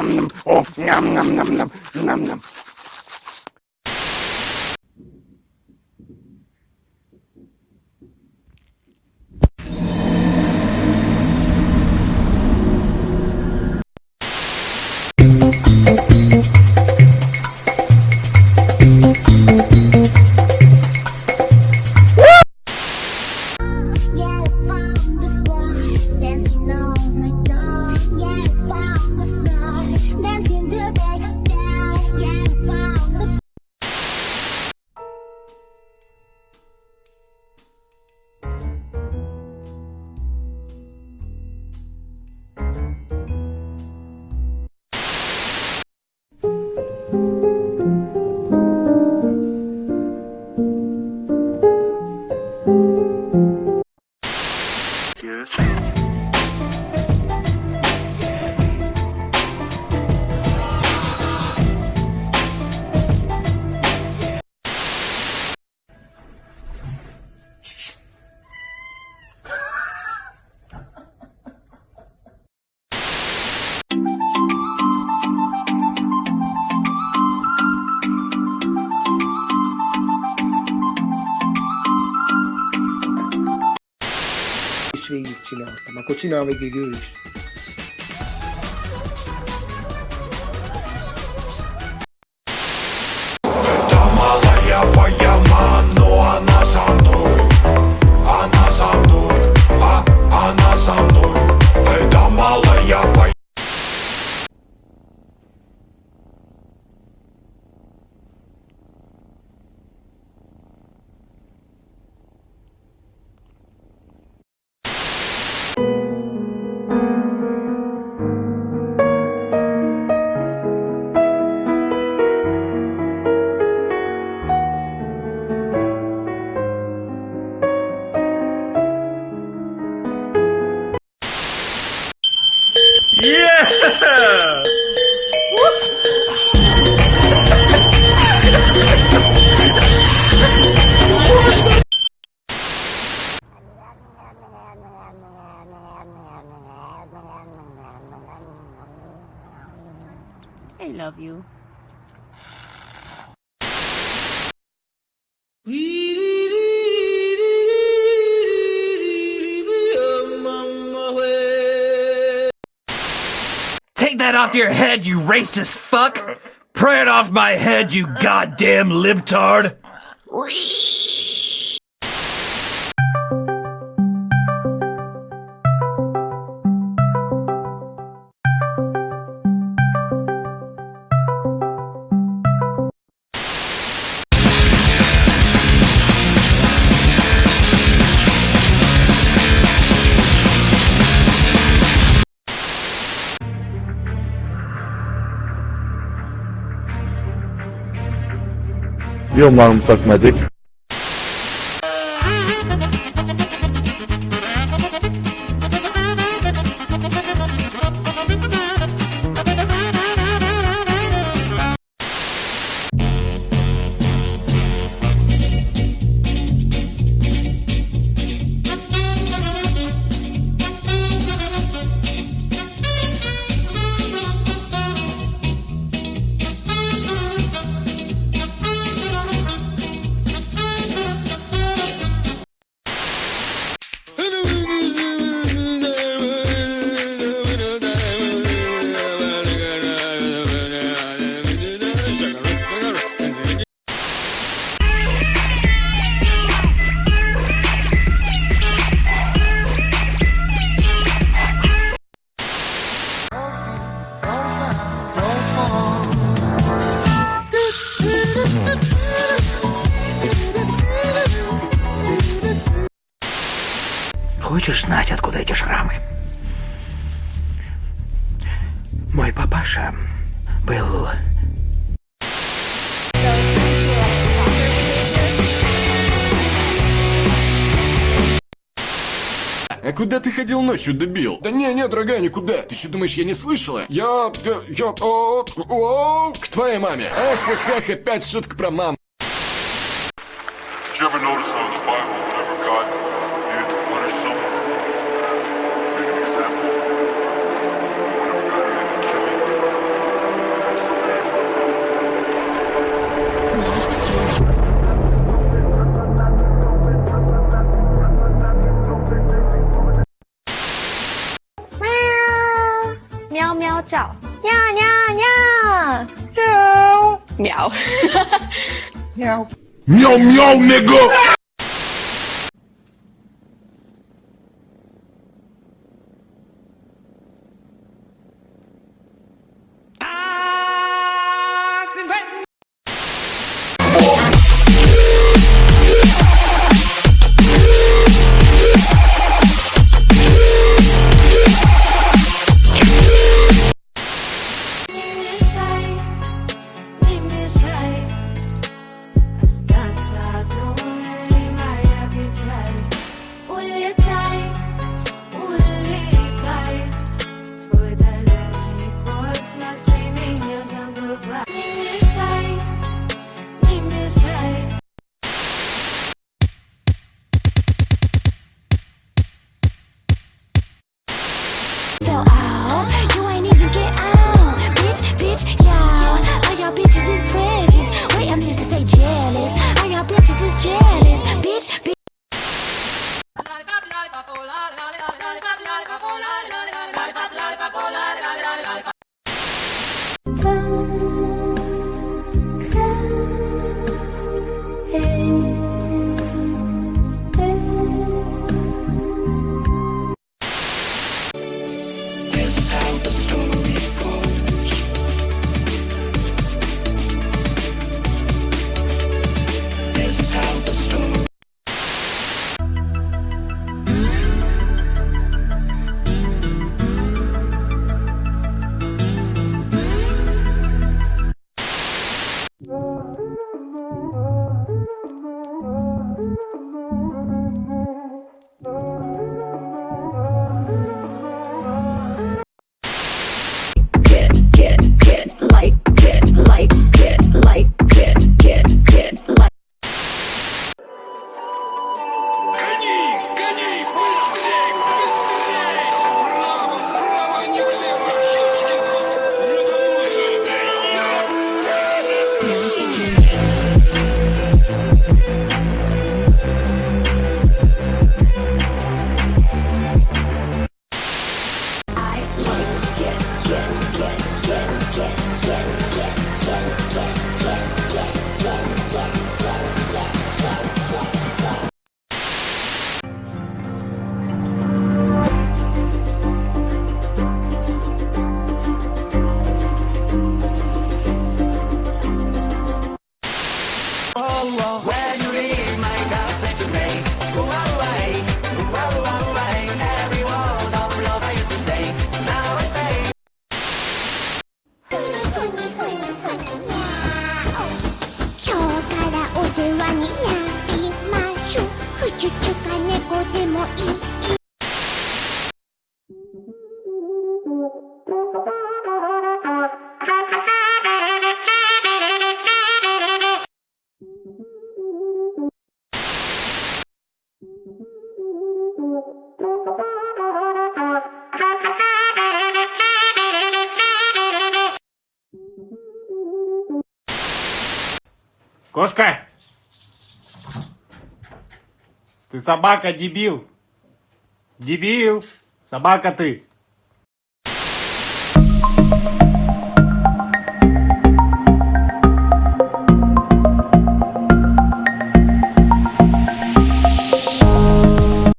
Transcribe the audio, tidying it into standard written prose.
ням-ням. Оф, ням-ням-ням-ням. Ням-ням. Végigcsináltam a kocsinál végig ő is. Yeah! I love you. Take that off your head, you racist fuck! Pray it off my head, you goddamn libtard! Biliyorum var mı takmadık? Хочешь знать, откуда эти шрамы? Мой папаша был... А куда ты ходил ночью, дебил? Да не, дорогая, никуда. Ты что думаешь, я не слышала? Я... К твоей маме. Эх, опять шутка про маму. Did you ever notice how in the Bible, whenever God needed to punish someone, make an example, whenever God needed to kill 叫呀呀呀，喵喵喵。Meow meow, nigga. Кошка! Ты собака, дебил! Дебил! Собака ты!